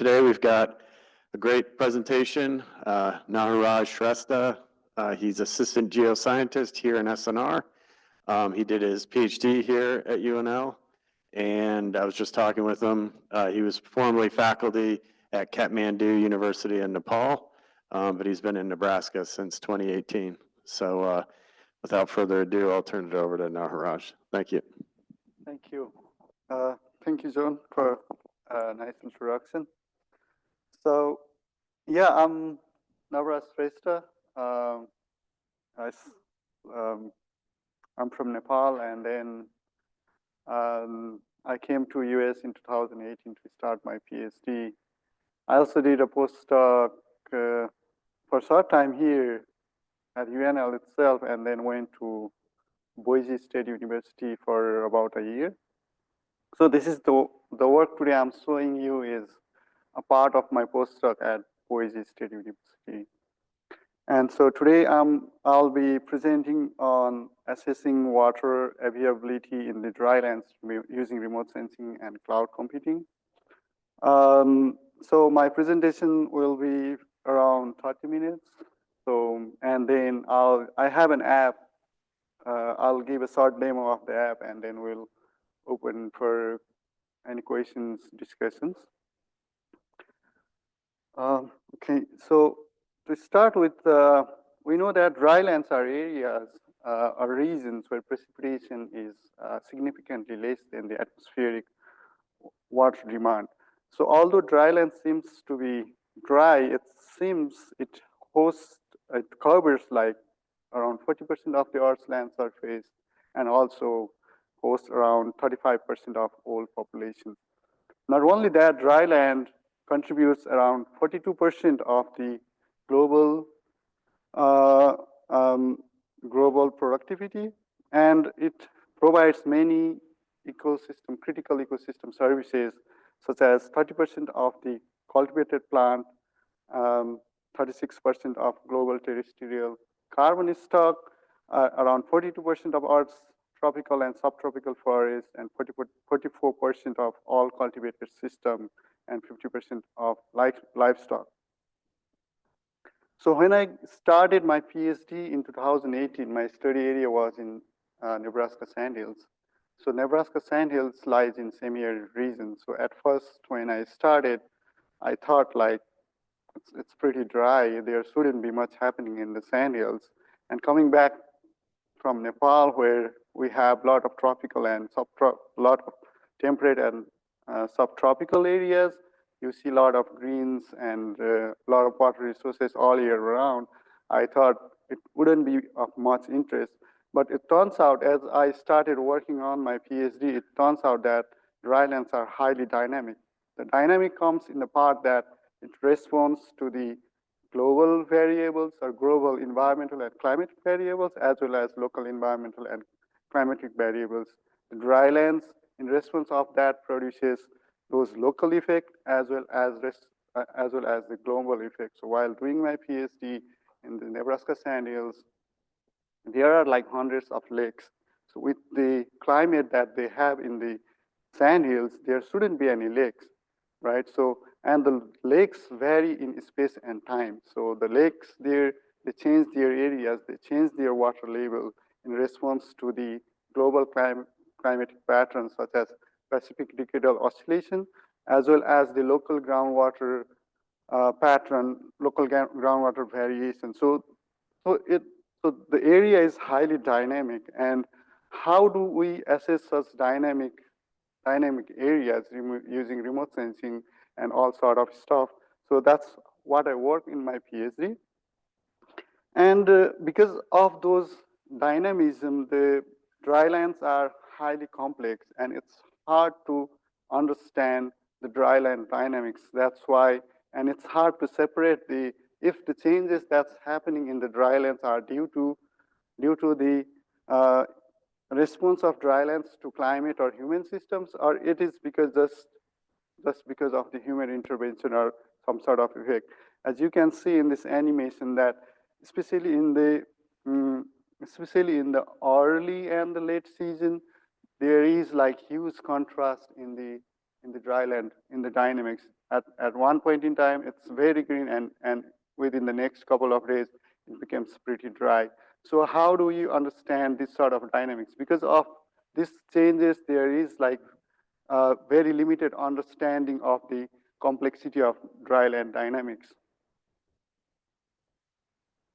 Today we've got a great presentation. Nawaraj Shrestha, he's assistant geoscientist here in SNR. He did his PhD here at UNL, and I was just talking with him. He was formerly faculty at Kathmandu University in Nepal, but he's been in Nebraska since 2018. So without further ado, I'll turn it over to Nawaraj. Thank you. Thank you. Thank you, John, for a nice introduction. So, yeah, I'm Nawaraj Shrestha. I'm from Nepal, and then I came to US in 2018 to start my PhD. I also did a postdoc for a short time here at UNL itself, and then went to Boise State University for about a year. So this is the work today I'm showing you is a part of my postdoc at Boise State University. And so today I'll be presenting on assessing water availability in the drylands using remote sensing and cloud computing. So my presentation will be around 30 minutes. So, and then I have an app. I'll give a short demo of the app, and then we'll open for any questions, discussions. Okay, so to start with, we know that drylands are areas or regions where precipitation is significantly less than the atmospheric water demand. So although dryland seems to be dry, it seems it covers like around 40% of the Earth's land surface, and also hosts around 35% of all population. Not only that, dryland contributes around 42% of the global global productivity, and it provides many critical ecosystem services, such as 30% of the cultivated plant, 36% of global terrestrial carbon stock, around 42% of Earth's tropical and subtropical forests, and 44% of all cultivated system, and 50% of livestock. So when I started my PhD in 2018, my study area was in Nebraska Sandhills. So Nebraska Sandhills lies in semi-arid region. So at first, when I started, I thought like, it's pretty dry. There shouldn't be much happening in the sandhills. And coming back from Nepal, where we have a lot of tropical and lot of temperate and subtropical areas, you see a lot of greens and a lot of water resources all year round. I thought it wouldn't be of much interest, but it turns out, as I started working on my PhD, it turns out that drylands are highly dynamic. The dynamic comes in the part that it responds to the global variables or global environmental and climatic variables, as well as local environmental and climatic variables. The drylands, in response of that, produces those local effects as well as the global effects. So while doing my PhD in the Nebraska Sandhills, there are like hundreds of lakes. So with the climate that they have in the sandhills, there shouldn't be any lakes, right? So, and the lakes vary in space and time. So the lakes there, they change their areas, they change their water level in response to the global climatic patterns, such as Pacific decadal oscillation, as well as the local groundwater pattern, local groundwater variation. So the area is highly dynamic. And how do we assess such dynamic areas using remote sensing and all sort of stuff? So that's what I work in my PhD. And because of those dynamism, the drylands are highly complex, and it's hard to understand the dryland dynamics. That's why, and it's hard to separate if the changes that's happening in the drylands are due to the response of drylands to climate or human systems, or it is because just because of the human intervention or some sort of effect. As you can see in this animation, that especially in the early and the late season, there is like huge contrast in the dryland, in the dynamics. at one point in time, it's very green, and within the next couple of days, it becomes pretty dry. So how do you understand this sort of dynamics? Because of these changes, there is like very limited understanding of the complexity of dryland dynamics.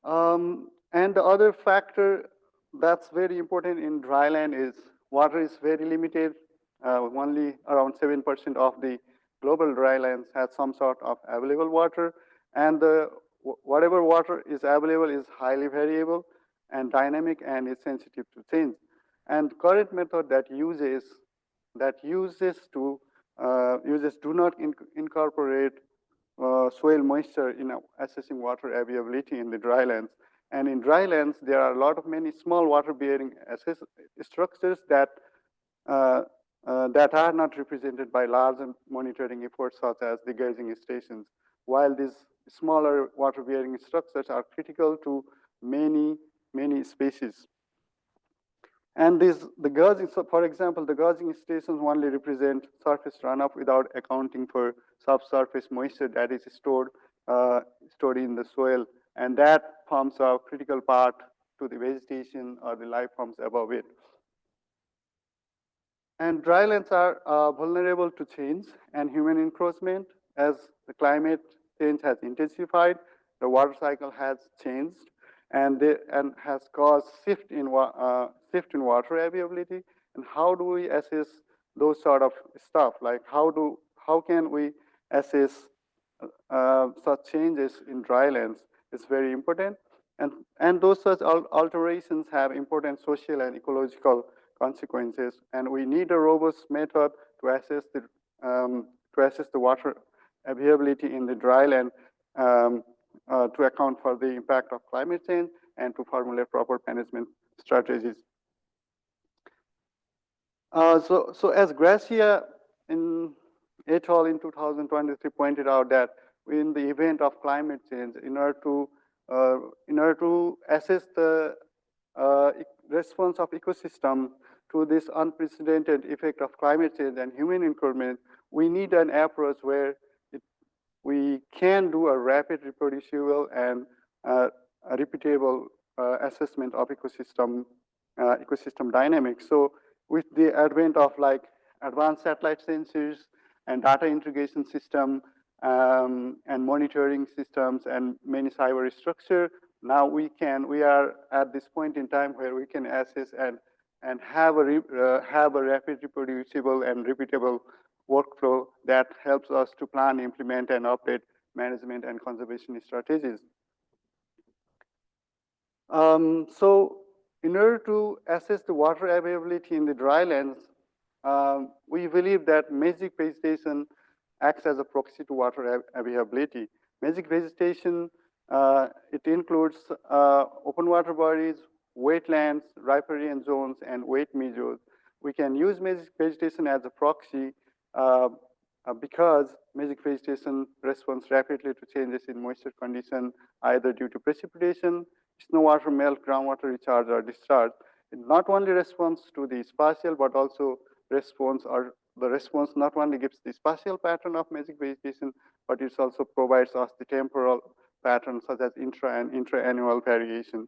And the other factor that's very important in dryland is water is very limited. Only around 7% of the global drylands has some sort of available water, and whatever water is available is highly variable and dynamic and is sensitive to change. And current method that uses do not incorporate soil moisture in assessing water availability in the drylands. And in drylands, there are a lot of many small water-bearing structures that that are not represented by large monitoring efforts such as the gauging stations, while these smaller water-bearing structures are critical to many species. And the gauging, so for example, the gauging stations only represent surface runoff without accounting for subsurface moisture that is stored in the soil, and that forms a critical part to the vegetation or the life forms above it. And drylands are vulnerable to change and human encroachment. As the climate change has intensified, the water cycle has changed, and has caused shift in water availability. And how do we assess those sort of stuff? Like how can we assess such changes in drylands? It's very important, and those such alterations have important social and ecological consequences, and we need a robust method to assess the water availability in the dryland to account for the impact of climate change and to formulate proper management strategies. So as Gracia et al. In 2023 pointed out that in the event of climate change, in order to assess the response of ecosystem to this unprecedented effect of climate change and human encroachment, we need an approach where we can do a rapid, reproducible, and a repeatable assessment of ecosystem dynamics. So with the advent of like advanced satellite sensors and data integration system and monitoring systems and many cyber structure, now we are at this point in time where we can assess and have a rapid, reproducible, and repeatable workflow that helps us to plan, implement, and update management and conservation strategies. So in order to assess the water availability in the drylands, we believe that Mesic vegetation acts as a proxy to water availability. Mesic vegetation, it includes open water bodies, wetlands, riparian zones, and wet meadows. We can use Mesic vegetation as a proxy because Mesic vegetation responds rapidly to changes in moisture condition, either due to precipitation, snow water melt, groundwater recharge, or discharge. It not only responds to the spatial, but also the response not only gives the spatial pattern of Mesic vegetation, but it also provides us the temporal patterns such as intra and intra-annual variation.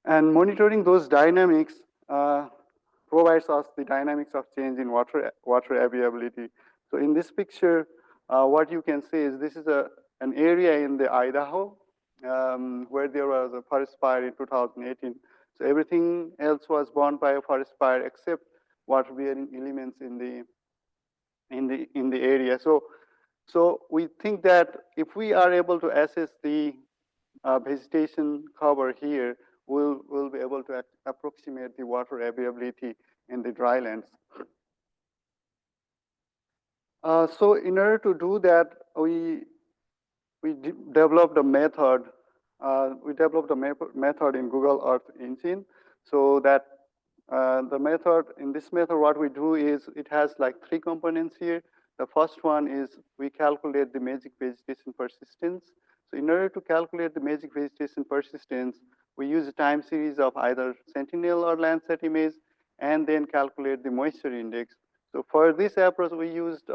And monitoring those dynamics provides us the dynamics of change in water availability. So in this picture, what you can see is this is an area in the Idaho where there was a forest fire in 2018. So everything else was burned by a forest fire except water-bearing elements in the area. So we think that if we are able to assess the vegetation cover here, we'll be able to approximate the water availability in the drylands. So in order to do that, we developed a method. We developed a method in Google Earth Engine, so that in this method, what we do is it has like 3 components here. The first one is we calculate the Mesic vegetation persistence. So in order to calculate the Mesic vegetation persistence, we use a time series of either Sentinel or Landsat image, and then calculate the moisture index. So for this approach, we used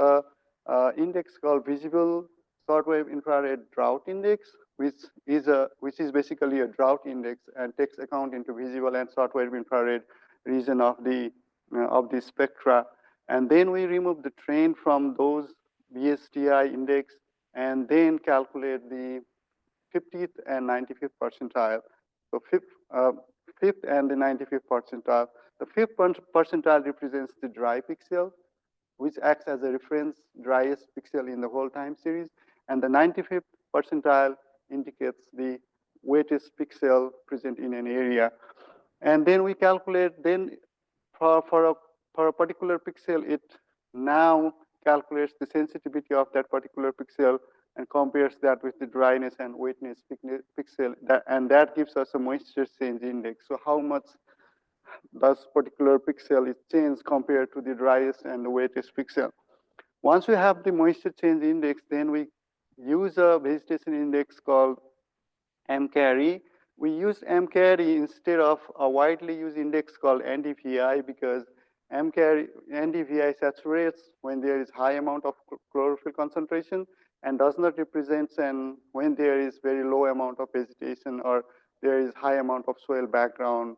index called visible shortwave infrared drought index, which is basically a drought index and takes account into visible and shortwave infrared region of the spectra. And then we remove the trend from those VSTI index and then calculate the 50th and 95th percentile. So fifth and the 95th percentile. The fifth percentile represents the dry pixel, which acts as a reference driest pixel in the whole time series. And the 95th percentile indicates the wettest pixel present in an area. And then we calculate, then for a particular pixel, it now calculates the sensitivity of that particular pixel and compares that with the dryness and wetness pixel, and that gives us a moisture change index. So how much does particular pixel is changed compared to the driest and the wettest pixel. Once we have the moisture change index, then we use a vegetation index called M-carry. We use M-carry instead of a widely used index called NDVI because NDVI saturates when there is high amount of chlorophyll concentration and does not represent when there is very low amount of vegetation or there is high amount of soil background.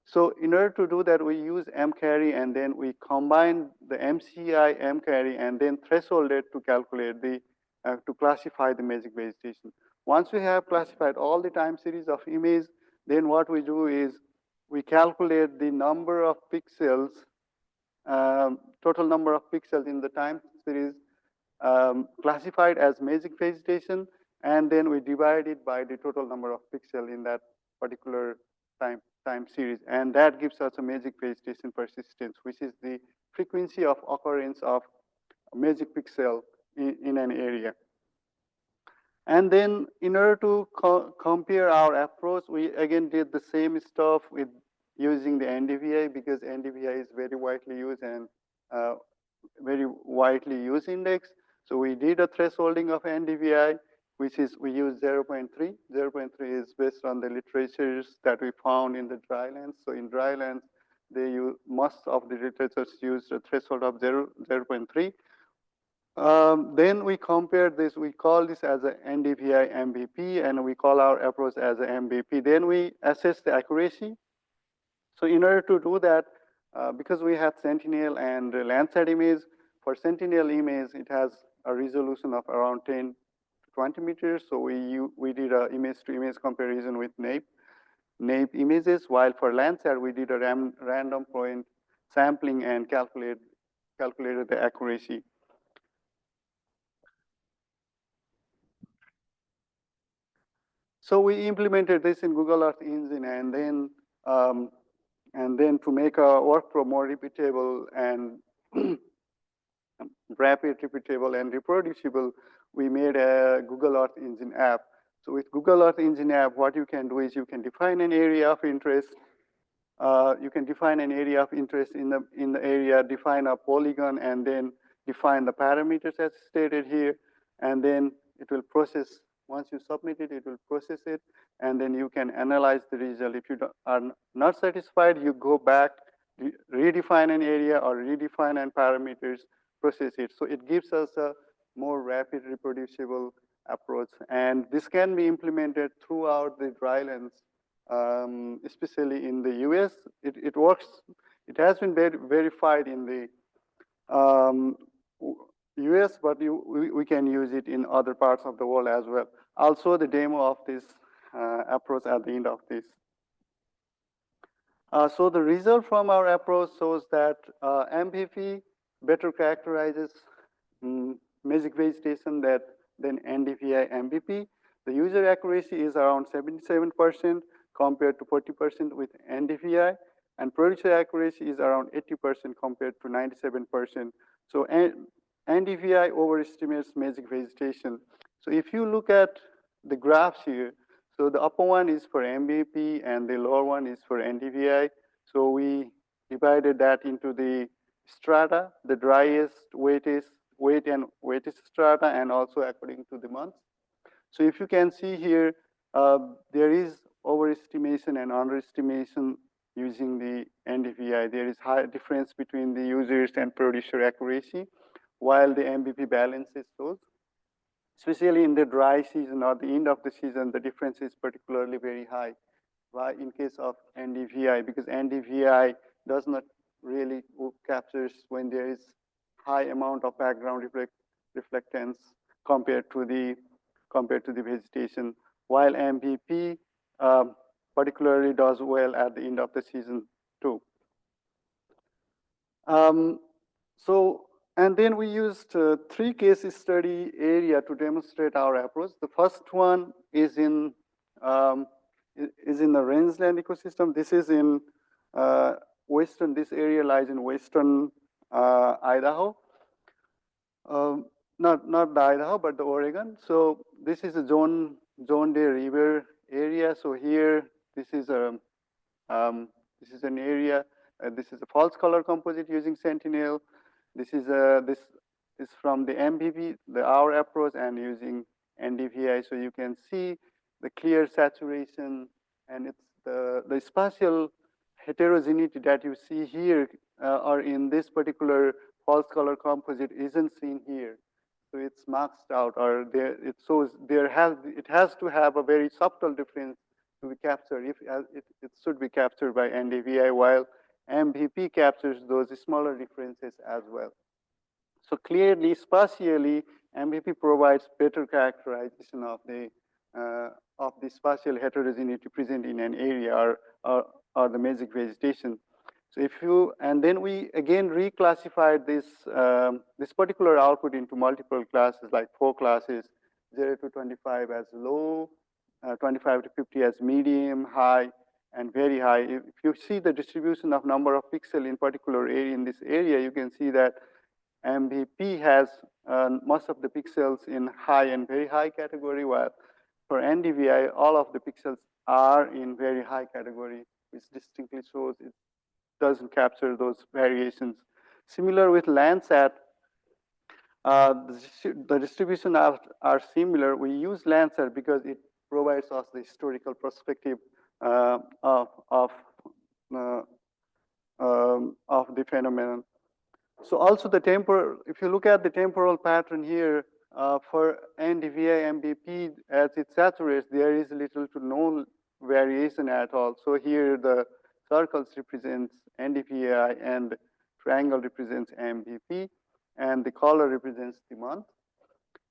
So in order to do that, we use M-carry and then we combine the MCI M-carry and then threshold it to calculate to classify the Mesic vegetation. Once we have classified all the time series of image, then what we do is we calculate the number of pixels, total number of pixels in the time series classified as Mesic vegetation, and then we divide it by the total number of pixels in that particular time series. And that gives us a Mesic vegetation persistence, which is the frequency of occurrence of Mesic pixel in an area. And then in order to compare our approach, we again did the same stuff with using the NDVI because NDVI is very widely used and very widely used index. So we did a thresholding of NDVI, which is we use 0.3. 0.3 is based on the literatures that we found in the drylands. So in drylands, most of the literatures use a threshold of 0.3. Then we compare this, we call this as an NDVI MVP, and we call our approach as an MVP. Then we assess the accuracy. So in order to do that, because we had Sentinel and Landsat image, for Sentinel image, it has a resolution of around 10 to 20 meters. So we did an image-to-image comparison with NAPE images, while for Landsat, we did a random point sampling and calculated the accuracy. So we implemented this in Google Earth Engine, and then to make our workflow more repeatable and rapid, repeatable, and reproducible, we made a Google Earth Engine app. So with Google Earth Engine app, what you can do is you can define an area of interest. You can define an area of interest in the area, define a polygon, and then define the parameters as stated here, and then it will process. Once you submit it, it will process it, and then you can analyze the result. If you are not satisfied, you go back, redefine an area or redefine and parameters, process it. So it gives us a more rapid, reproducible approach. And this can be implemented throughout the drylands, especially in the US. It works. It has been verified in the US, but we can use it in other parts of the world as well. Also, the demo of this approach at the end of this. So the result from our approach shows that MVP better characterizes Mesic vegetation than NDVI MVP. The user accuracy is around 77% compared to 40% with NDVI, and producer accuracy is around 80% compared to 97%. So NDVI overestimates Mesic vegetation. So if you look at the graphs here, so the upper one is for MVP and the lower one is for NDVI. So we divided that into the strata, the driest, wet and wettest strata, and also according to the months. So if you can see here, there is overestimation and underestimation using the NDVI. There is high difference between the users and producer accuracy. while the MVP balances those. Especially in the dry season or the end of the season, the difference is particularly very high. Why? In case of NDVI, because NDVI does not really captures when there is high amount of background reflectance compared to the vegetation, while MVP particularly does well at the end of the season too. And then we used 3 case study area to demonstrate our approach. The first one is in the rangeland ecosystem. This is in this area lies in western Idaho. Not the Idaho, but the Oregon. So this is a John Deere River area. So here, this is an area. This is a false color composite using Sentinel. This is from the MVP, our approach, and using NDVI. So you can see the clear saturation, and it's the spatial heterogeneity that you see here or in this particular false color composite isn't seen here. So it's maxed out, or it shows it has to have a very subtle difference to be captured. If it should be captured by NDVI, while MVP captures those smaller differences as well. So clearly, spatially, MVP provides better characterization of the spatial heterogeneity present in an area or the Mesic vegetation. So and then we again reclassified this particular output into multiple classes, like 4 classes, 0 to 25 as low, 25 to 50 as medium, high, and very high. If you see the distribution of number of pixels in particular area in this area, you can see that MVP has most of the pixels in high and very high category, while for NDVI, all of the pixels are in very high category, which distinctly shows it doesn't capture those variations. Similar with Landsat, the distribution are similar. We use Landsat because it provides us the historical perspective of the phenomenon. So also the temporal, if you look at the temporal pattern here for NDVI MVP, as it saturates, there is little to no variation at all. So here the circles represents NDVI and triangle represents MVP, and the color represents the month.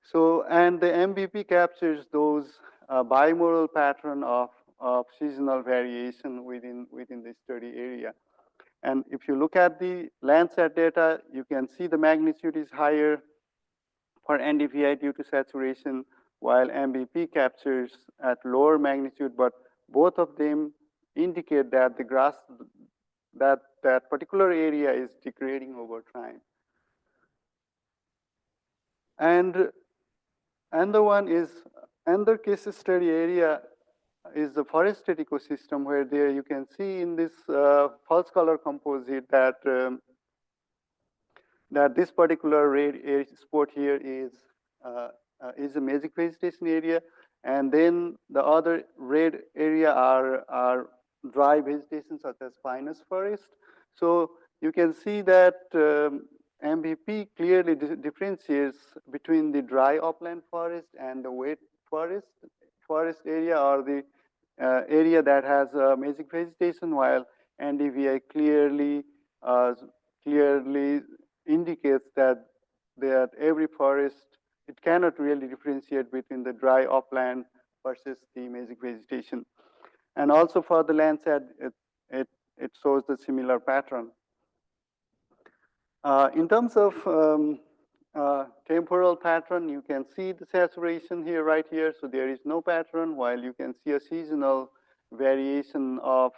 So, and the MVP captures those bimodal pattern of seasonal variation within the study area. And if you look at the Landsat data, you can see the magnitude is higher for NDVI due to saturation, while MVP captures at lower magnitude, but both of them indicate that the grass, that particular area is degrading over time. And another case study area is the forested ecosystem, where there you can see in this false color composite that this particular red spot here is a Mesic vegetation area, and then the other red area are dry vegetation such as pinus forest. So you can see that MVP clearly differentiates between the dry upland forest and the wet forest area, or the area that has Mesic vegetation, while NDVI clearly indicates that every forest, it cannot really differentiate between the dry upland versus the Mesic vegetation. And also for the Landsat, it shows the similar pattern. In terms of temporal pattern, you can see the saturation here, right here. So there is no pattern, while you can see a seasonal variation of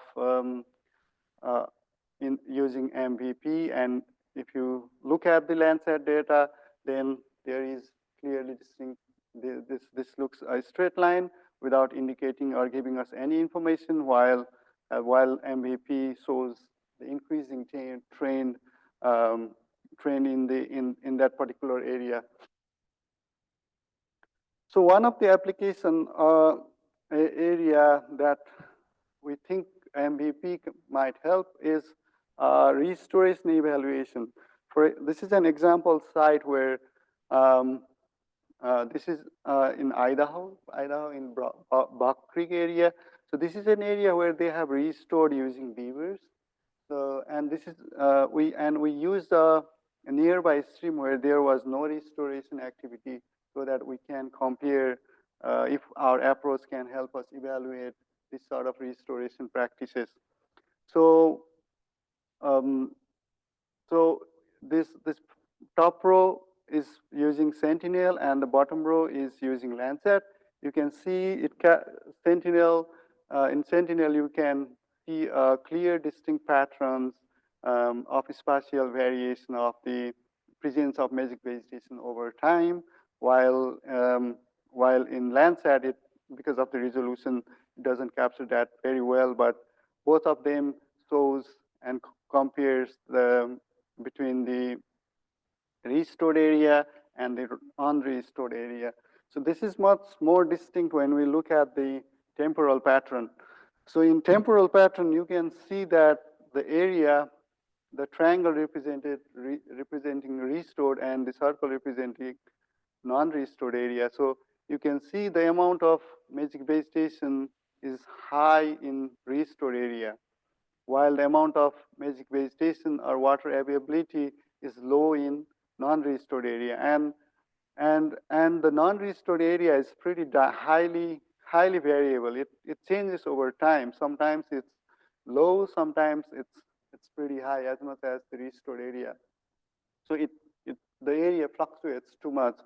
in using MVP. And if you look at the Landsat data, then there is clearly distinct. This looks a straight line without indicating or giving us any information, while MVP shows the increasing trend in that particular area. So one of the application area that we think MVP might help is restoration evaluation. This is an example site where this is in Idaho in Buck Creek area. So this is an area where they have restored using beavers. So, and this is we used a nearby stream where there was no restoration activity, so that we can compare if our approach can help us evaluate this sort of restoration practices. So, this top row is using Sentinel, and the bottom row is using Landsat. You can see Sentinel. In Sentinel, you can see clear, distinct patterns of spatial variation of the presence of Mesic vegetation over time, while in Landsat, because of the resolution, it doesn't capture that very well. But both of them shows and compares between the restored area and the unrestored area. So this is much more distinct when we look at the temporal pattern. So in temporal pattern, you can see that the area, the triangle representing restored and the circle representing non-restored area. So you can see the amount of Mesic vegetation is high in restored area, while the amount of Mesic vegetation or water availability is low in non-restored area. And the non-restored area is pretty highly variable. It changes over time. Sometimes it's low, sometimes it's pretty high, as much as the restored area. So the area fluctuates too much.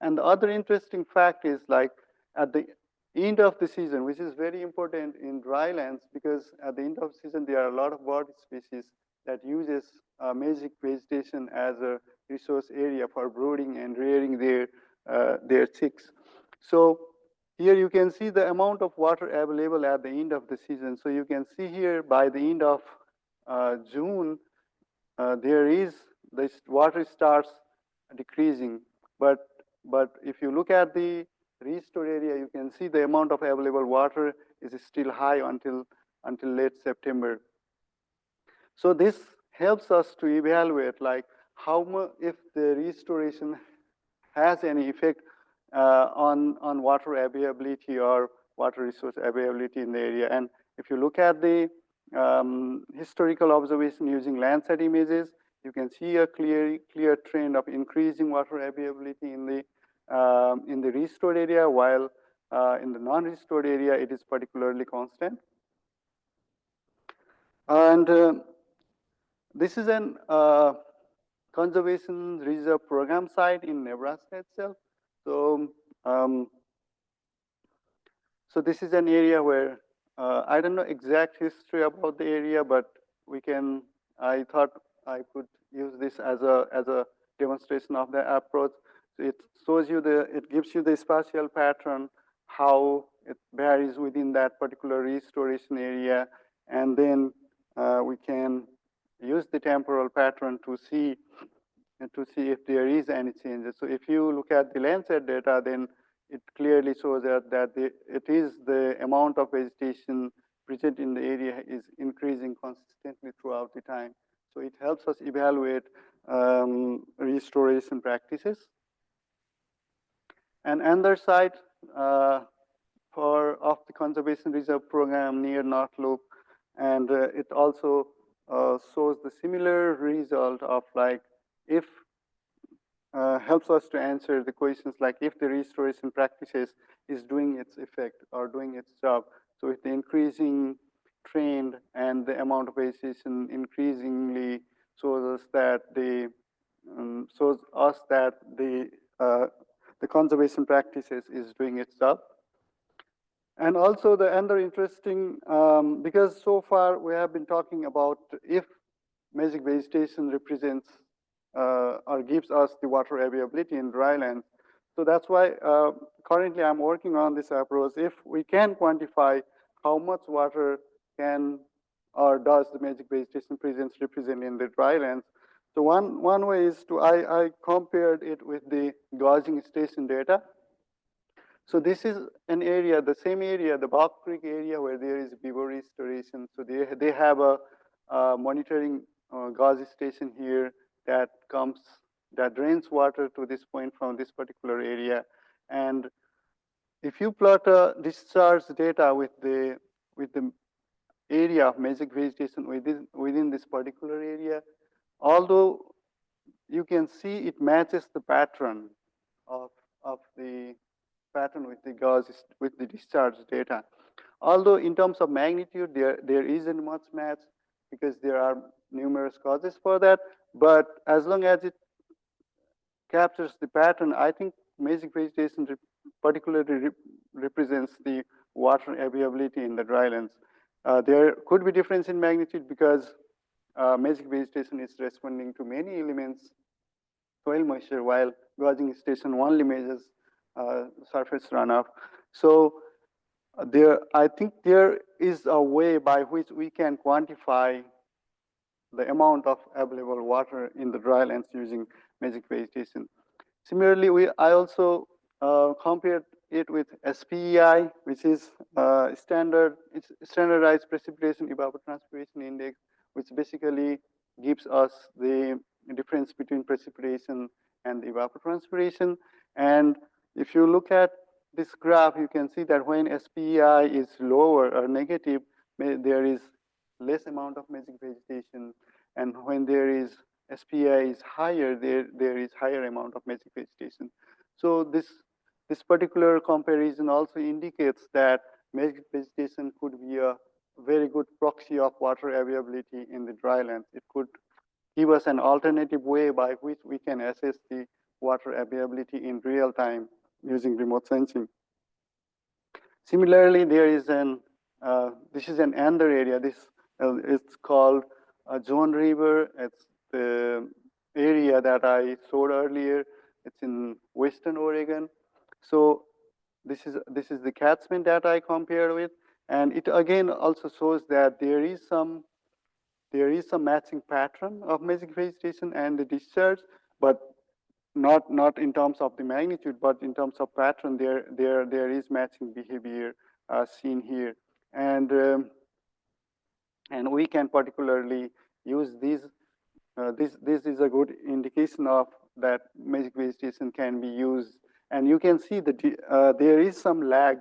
And the other interesting fact is, like, at the end of the season, which is very important in drylands, because at the end of the season there are a lot of bird species that uses Mesic vegetation as a resource area for brooding and rearing their chicks. So here you can see the amount of water available at the end of the season. So you can see here by the end of June, this water starts decreasing. But if you look at the restored area, you can see the amount of available water is still high until late September. So this helps us to evaluate, like, how much, if the restoration has any effect on water availability or water resource availability in the area. And if you look at the historical observation using Landsat images, you can see a clear trend of increasing water availability in the restored area, while in the non-restored area it is particularly constant. And this is an conservation reserve program site in Nebraska itself. So, so this is an area where I don't know exact history about the area, but I thought I could use this as a demonstration of the approach. So it gives you the spatial pattern, how it varies within that particular restoration area, and then we can use the temporal pattern to see if there is any changes. So if you look at the Landsat data, then it clearly shows that it is the amount of vegetation present in the area is increasing consistently throughout the time. So it helps us evaluate restoration practices. And another site of the conservation reserve program near North Loop, and it also shows the similar result of, like, if helps us to answer the questions like if the restoration practices is doing its effect or doing its job. So with the increasing trend and the amount of vegetation increasingly shows us that the conservation practices is doing its job. And also the other interesting, because so far we have been talking about if Mesic vegetation represents or gives us the water availability in drylands. So that's why currently I'm working on this approach. If we can quantify how much water can or does the Mesic vegetation presence represent in the drylands. So one way is I compared it with the gauging station data. So this is an area, the same area, the Buck Creek area, where there is beaver restoration. So they have a monitoring gauge station here, that drains water to this point from this particular area. And if you plot a discharge data with the area of Mesic vegetation within this particular area, although you can see it matches the pattern of the pattern with the discharge data. Although in terms of magnitude, there isn't much match because there are numerous causes for that. But as long as it captures the pattern, I think Mesic vegetation particularly represents the water availability in the drylands. There could be difference in magnitude because Mesic vegetation is responding to many elements, soil moisture, while gauging station only measures surface runoff. So I think there is a way by which we can quantify the amount of available water in the drylands using Mesic vegetation. Similarly, I also compared it with SPEI, which is standardized precipitation evapotranspiration index, which basically gives us the difference between precipitation and evapotranspiration. And if you look at this graph, you can see that when SPEI is lower or negative, there is less amount of Mesic vegetation, and when there is SPI is higher, there is higher amount of Mesic vegetation. So this particular comparison also indicates that Mesic vegetation could be a very good proxy of water availability in the drylands. It could give us an alternative way by which we can assess the water availability in real time using remote sensing. Similarly, there is this is another area. It's called John River. It's the area that I showed earlier. It's in Western Oregon. So this is the catchment that I compared with, and it again also shows that there is some matching pattern of Mesic vegetation and the discharge, but not in terms of the magnitude, but in terms of pattern. There is matching behavior seen here, and we can particularly use these. This is a good indication of that Mesic vegetation can be used, and you can see that there is some lag.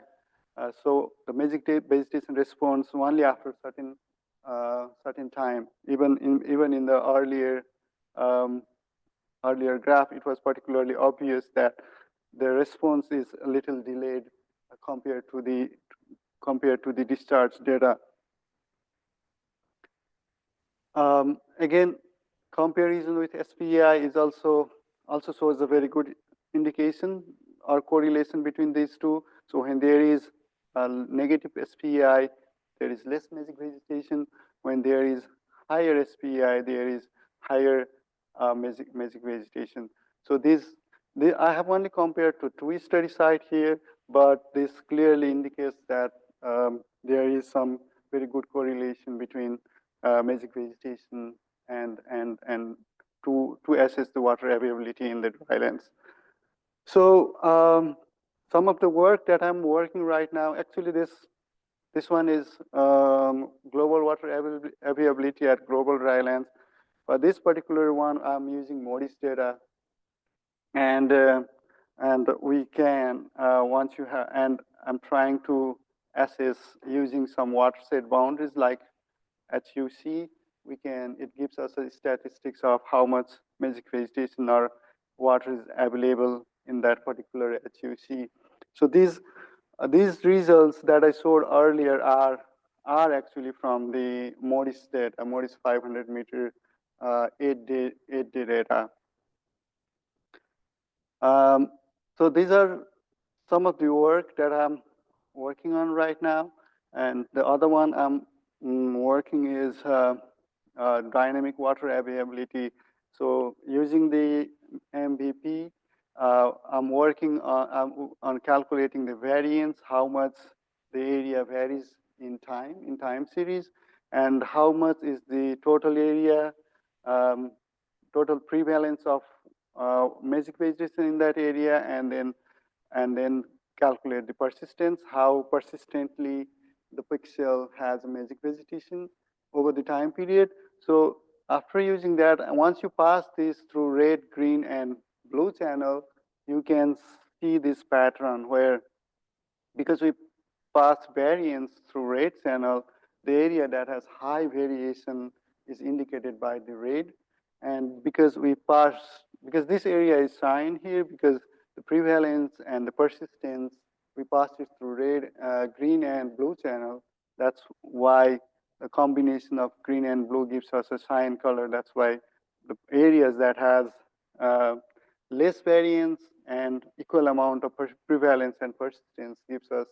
So the Mesic vegetation responds only after certain time. Even in the earlier graph, it was particularly obvious that the response is a little delayed compared to the discharge data. Again, comparison with SPEI is also shows a very good indication or correlation between these two. So when there is a negative SPEI, there is less Mesic vegetation. When there is higher SPEI, there is higher Mesic vegetation. So I have only compared to two study sites here, but this clearly indicates that there is some very good correlation between Mesic vegetation and to assess the water availability in the drylands. So some of the work that I'm working right now, actually this one is global water availability at global drylands. But this particular one, I'm using MODIS data, and we can once you have, and I'm trying to assess using some watershed boundaries like HUC. It gives us a statistics of how much Mesic vegetation or water is available in that particular HUC. So these results that I showed earlier are actually from the MODIS data, MODIS 500 meter 8-day data. So these are some of the work that I'm working on right now, and the other one I'm working is dynamic water availability. So using the MVP, I'm working on calculating the variance, how much the area varies in time series, and how much is the total area, total prevalence of Mesic vegetation in that area, and then calculate the persistence, how persistently the pixel has a Mesic vegetation over the time period. So after using that, once you pass this through red, green, and blue channel, you can see this pattern where, because we pass variance through red channel, the area that has high variation is indicated by the red. And because this area is signed here, because the prevalence and the persistence, we pass it through red, green, and blue channel. That's why the combination of green and blue gives us a cyan color. That's why the areas that has less variance and equal amount of prevalence and persistence gives us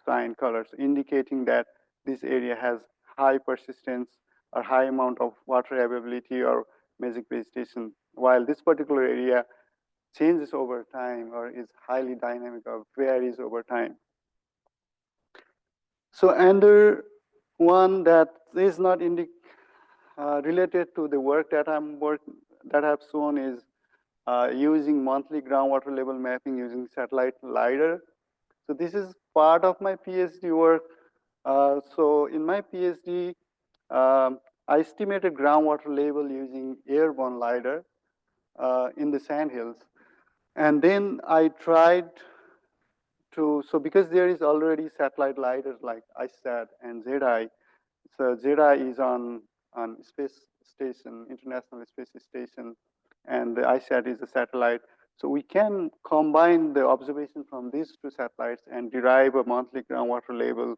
cyan colors, indicating that this area has high persistence or high amount of water availability or Mesic vegetation, while this particular area changes over time or is highly dynamic or varies over time. So another one that is not related to the work that I've shown is using monthly groundwater level mapping using satellite LiDAR. So this is part of my PhD work. So in my PhD, I estimated groundwater level using airborne LiDAR in the sandhills. And then I tried to, so because there is already satellite LiDAR like ISAT and ZI, so ZI is on space station, International Space Station, and the ISAT is a satellite. So we can combine the observation from these two satellites and derive a monthly groundwater level.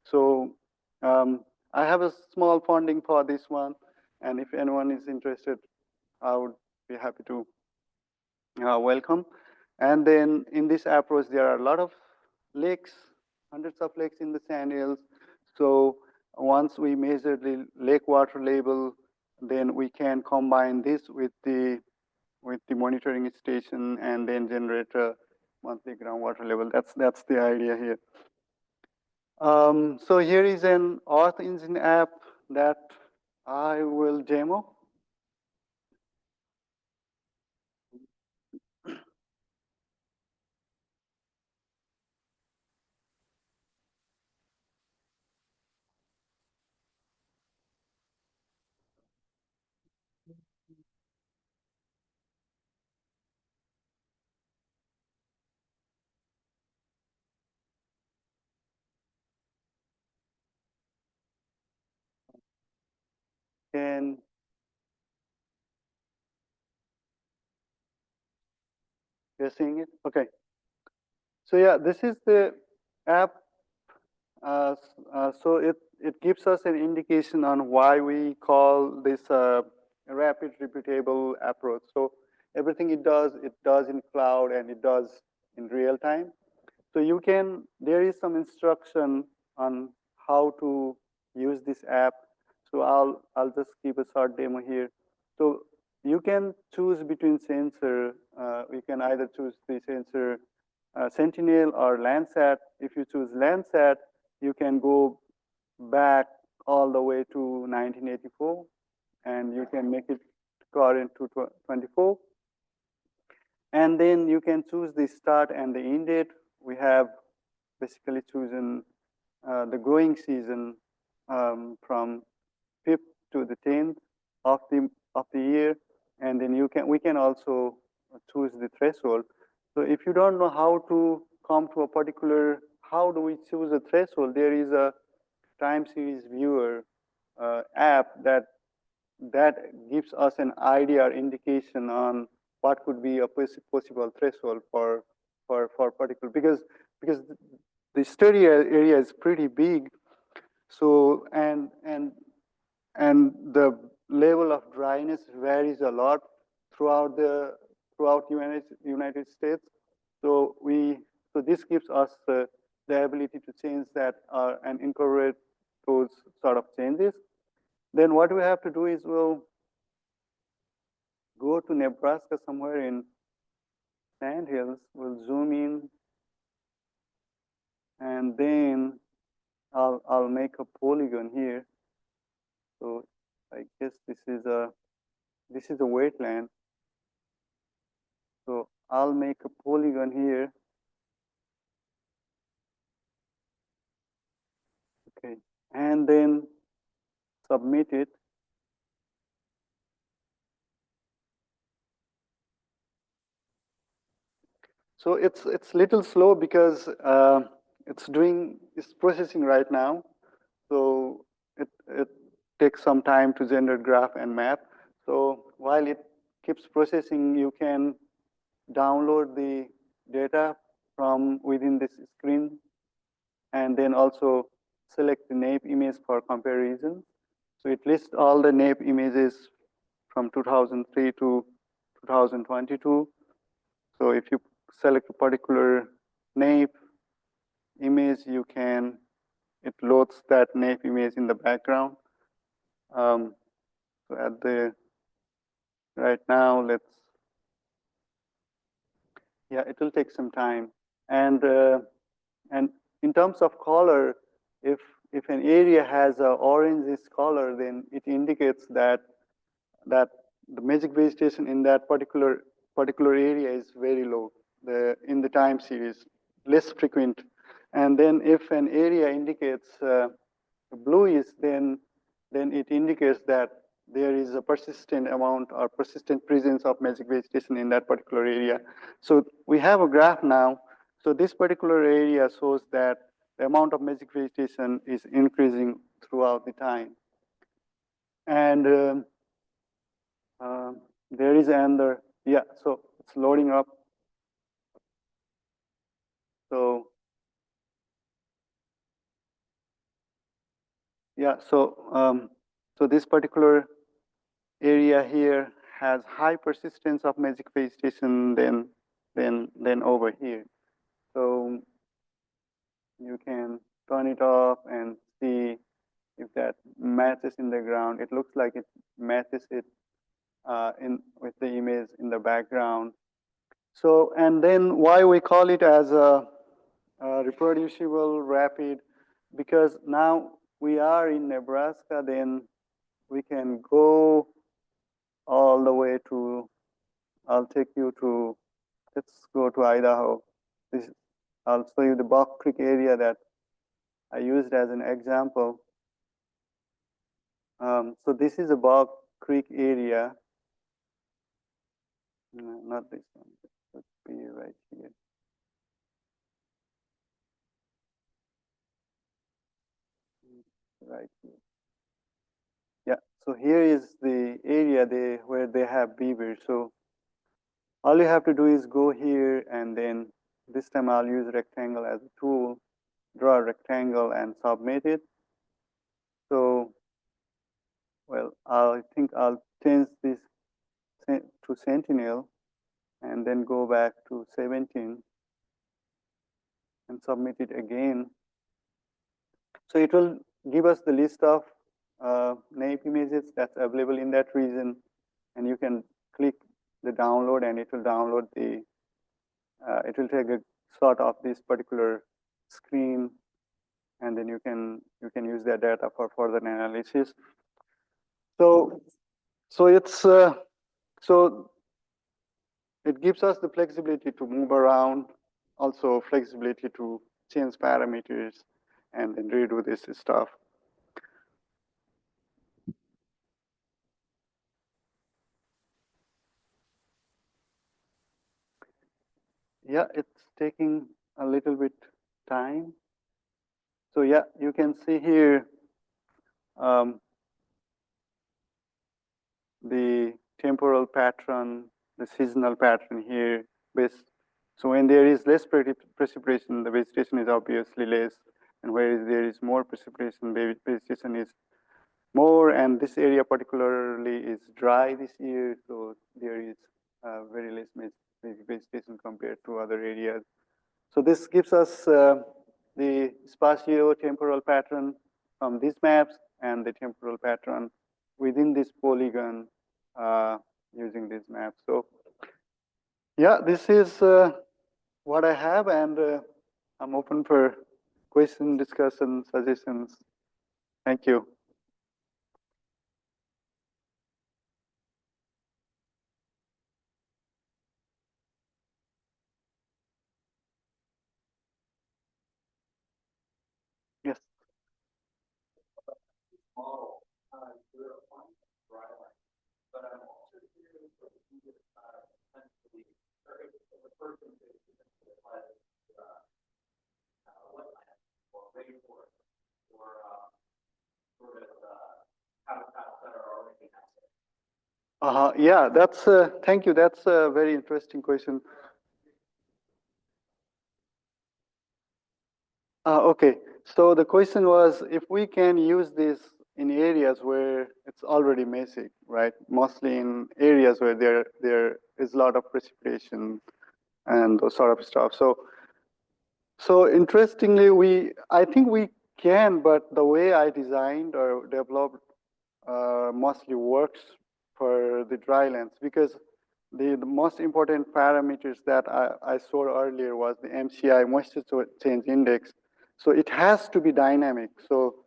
So I have a small funding for this one, and if anyone is interested, I would be happy to welcome. And then in this approach, there are a lot of lakes, hundreds of lakes in the sandhills. So once we measure the lake water level, then we can combine this with the monitoring station and then generate a monthly groundwater level. That's the idea here. So here is an Earth Engine app that I will demo. And you're seeing it? Okay. So yeah, this is the app. So it gives us an indication on why we call this a rapid repeatable approach. So everything it does in cloud and it does in real time. So you can, there is some instruction on how to use this app. So I'll just give a short demo here. So you can choose between sensor. You can either choose the sensor Sentinel or Landsat. If you choose Landsat, you can go back all the way to 1984, and you can make it current to 24. And then you can choose the start and the end date. We have basically chosen the growing season from 5th to the 10th of the year, and then we can also choose the threshold. So if you don't know how to come to a particular, how do we choose a threshold? There is a time series viewer app that gives us an idea or indication on what could be a possible threshold for particular, because the study area is pretty big. So and the level of dryness varies a lot throughout United States. So this gives us the ability to change that and incorporate those sort of changes. Then what we have to do is we'll go to Nebraska somewhere in Sandhills. We'll zoom in, and then I'll make a polygon here. So I guess this is a wetland. So I'll make a polygon here. Okay, and then submit it. So it's little slow because it's processing right now. So it takes some time to generate graph and map. So while it keeps processing, you can download the data from within this screen, and then also select the NAIP image for comparison. So it lists all the NAIP images from 2003 to 2022. So if you select a particular NAIP image, it loads that NAIP image in the background. So right now, it will take some time. And in terms of color, if an area has an orangish color, then it indicates that the Mesic vegetation in that particular area is very low in the time series, less frequent. And then if an area indicates bluish, then it indicates that there is a persistent amount or persistent presence of Mesic vegetation in that particular area. So we have a graph now. So this particular area shows that the amount of Mesic vegetation is increasing throughout the time. And there is another, so it's loading up. So so this particular area here has high persistence of Mesic vegetation than over here. So you can turn it off and see if that matches in the ground. It looks like it matches it with the image in the background. So, and then why we call it as a reproducible, rapid, because now we are in Nebraska, then we can go all the way to, I'll take you to, let's go to Idaho. I'll show you the Buck Creek area that I used as an example. So this is a Buck Creek area. No, not this one, it should be right here. Right here. Yeah, so here is the area where they have beaver. So all you have to do is go here, and then this time I'll use rectangle as a tool, draw a rectangle and submit it. So, well, I think I'll change this to Sentinel and then go back to 17 and submit it again. So it will give us the list of NAIP images that's available in that region, and you can click the download, and it will download the, it will take a shot of this particular screen, and then you can use that data for further analysis. So it's so it gives us the flexibility to move around, also flexibility to change parameters, and then redo this stuff. Yeah, it's taking a little bit time. So yeah, you can see here the temporal pattern, the seasonal pattern here. So when there is less precipitation, the vegetation is obviously less, and whereas there is more precipitation, the vegetation is more, and this area particularly is dry this year, so there is very less vegetation compared to other areas. So this gives us the spatio-temporal pattern from these maps and the temporal pattern within this polygon using these maps. So yeah, this is what I have, and I'm open for question, discussion, suggestions. Thank you. Yes. Yeah, thank you. That's a very interesting question. Okay, so the question was if we can use this in areas where it's already Mesic, right? Mostly in areas where there is a lot of precipitation and those sort of stuff. So interestingly, I think we can, but the way I designed or developed mostly works for the drylands because the most important parameters that I saw earlier was the MCI, moisture change index. So it has to be dynamic. So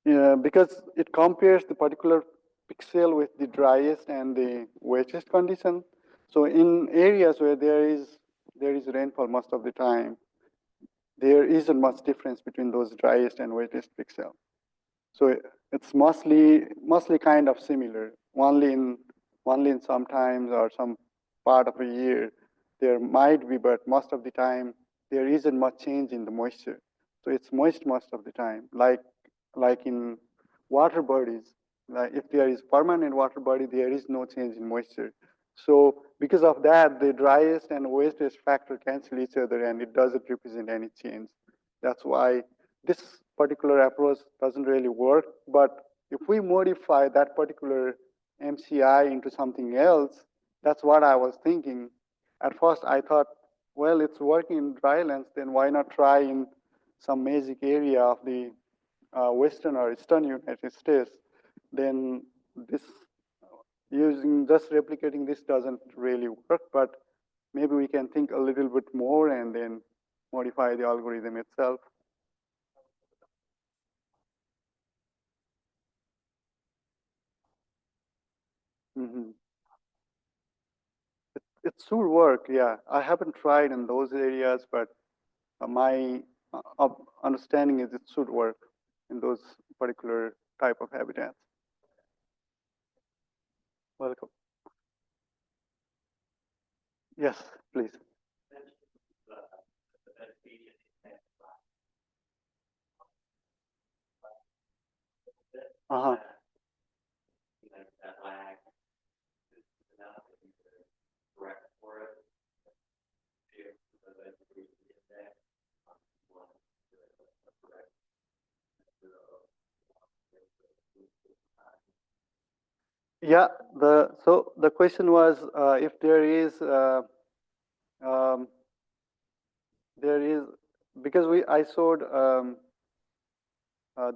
because it compares the particular pixel with the driest and the wettest condition. So in areas where there is rainfall most of the time, there isn't much difference between those driest and wettest pixel. So it's mostly kind of similar. Only in sometimes or some part of a year there might be, but most of the time there isn't much change in the moisture. So it's moist most of the time. Like in water bodies, like if there is permanent water body, there is no change in moisture. So because of that, the driest and wettest factor cancel each other, and it doesn't represent any change. That's why this particular approach doesn't really work. But if we modify that particular MCI into something else, that's what I was thinking. At first, I thought, well, it's working in drylands, then why not try in some Mesic area of the western or eastern United States? Then this just replicating this doesn't really work, but maybe we can think a little bit more and then modify the algorithm itself. Mm-hmm. It should work, yeah. I haven't tried in those areas, but my understanding is it should work in those particular type of habitats. Welcome. Yes, please. Uh-huh. Yeah, so the question was if um, there is because I showed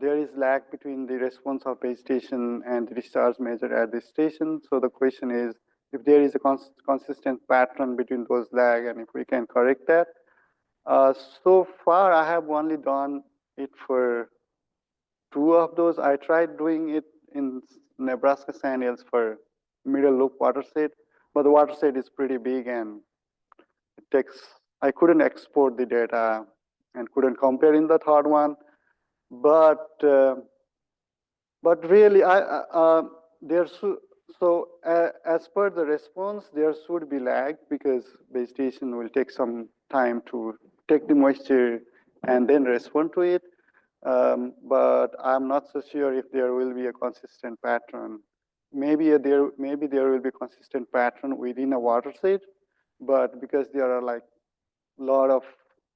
there is lag between the response of vegetation and the discharge measured at the station. So the question is if there is a consistent pattern between those lag and if we can correct that. So far, I have only done it for 2 of those. I tried doing it in Nebraska sand hills for middle loop watershed, but the watershed is pretty big and it takes, I couldn't export the data and couldn't compare in the third one. But really, there should, so as per the response, there should be lag because vegetation will take some time to take the moisture and then respond to it. But I'm not so sure if there will be a consistent pattern. Maybe there will be a consistent pattern within a watershed, but because there are like a lot of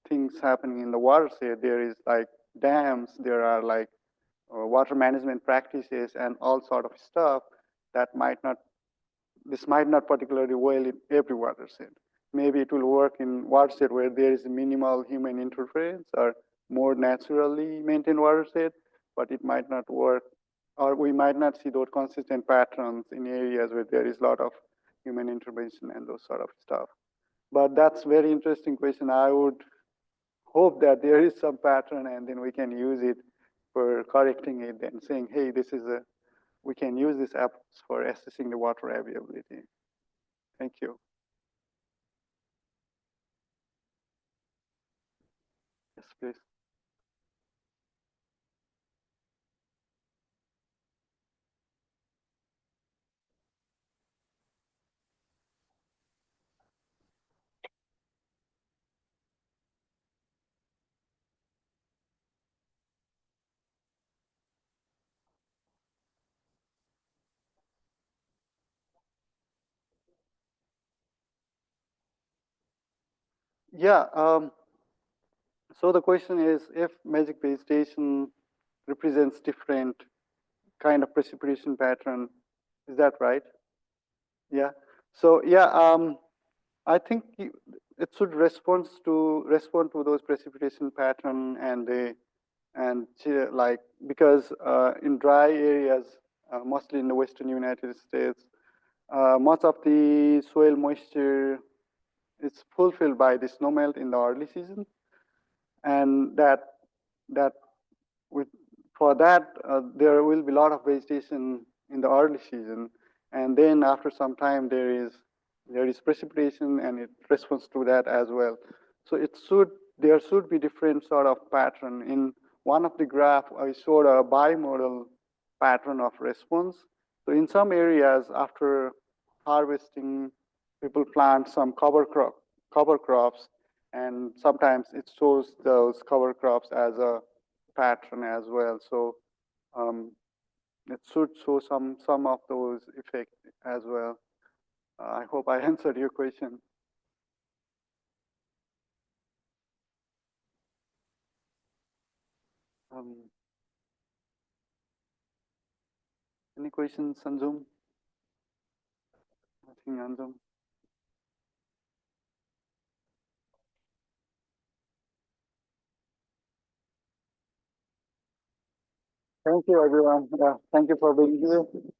things happening in the watershed, there is like dams, there are like water management practices and all sort of stuff that this might not particularly well in every watershed. Maybe it will work in watershed where there is minimal human interference or more naturally maintained watershed, but it might not work, or we might not see those consistent patterns in areas where there is a lot of human intervention and those sort of stuff. But that's very interesting question. I would hope that there is some pattern and then we can use it for correcting it and saying, hey, we can use this app for assessing the water availability. Thank you. Yes, please. Yeah. So the question is, if Mesic vegetation represents different kind of precipitation pattern, is that right? Yeah. So yeah, I think it should respond to those precipitation pattern and like, because in dry areas, mostly in the western United States, much of the soil moisture is fulfilled by the snowmelt in the early season, and that with for that there will be a lot of vegetation in the early season, and then after some time there is precipitation and it responds to that as well. So there should be different sort of pattern. In one of the graph I showed a bimodal pattern of response. So in some areas after harvesting, people plant some cover crops, and sometimes it shows those cover crops as a pattern as well. So it should show some of those effects as well. I hope I answered your question. Any questions on Zoom? Nothing on Zoom. Thank you, everyone. Yeah, thank you for being here.